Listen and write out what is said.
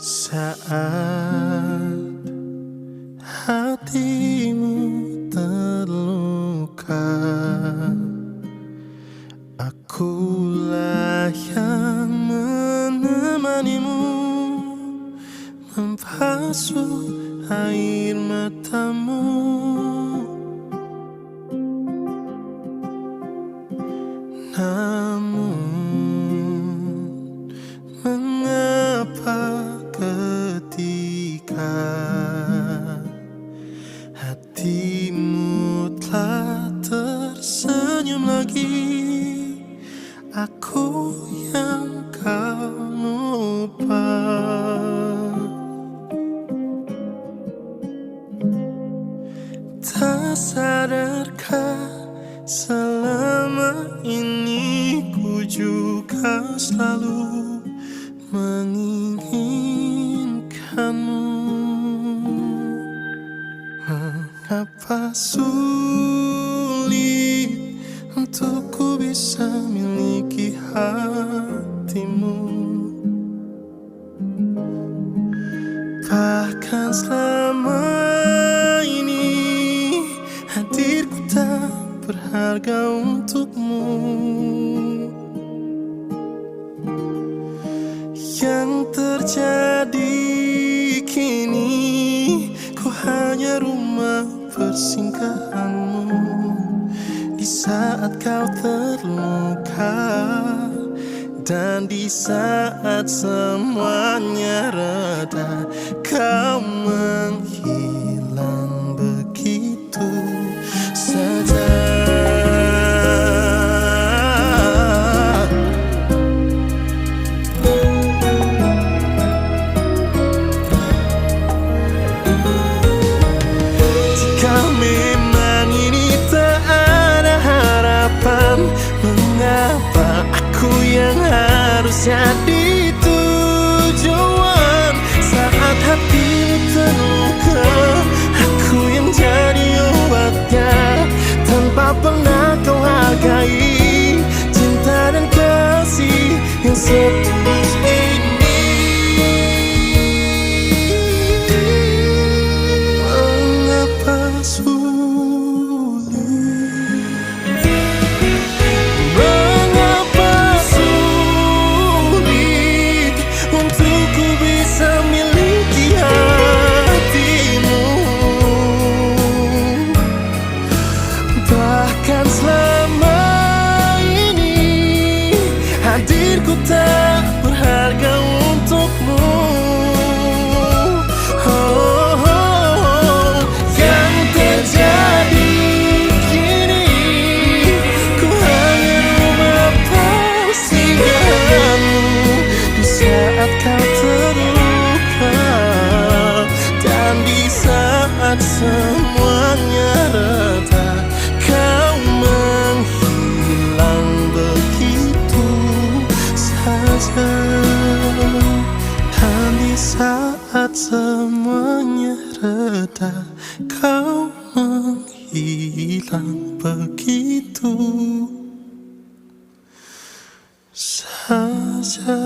Saat hatimu terluka, akulah yang menemanimu, membasuh air matamu. Namun mengapa ketika hatimu telah tersenyum lagi, aku yang kau lupa. Tak sadarkah selama ini ku juga selalu menginginkanmu. Mengapa sulit untuk ku bisa miliki hatimu, bahkan selama ini hadirku tak berharga untukmu. Yang terjadi kini, ku hanya rumah persinggahanmu di saat kau terluka, dan di saat semuanya reda, kau menghilang begitu saja. Mengapa aku yang harus jadi tujuan saat hati terluka? Aku yang jadi obatnya tanpa pernah kau hargai cinta dan kasih yang setulus ini. Mengapa hadirku tak berharga untukmu? Yang terjadi kini, ku hanya rumah persinggahanmu di saat kau terluka, dan di saat semuanya reda, kau menghilang begitu saja. Dan di saat semuanya reda, kau menghilang begitu saja.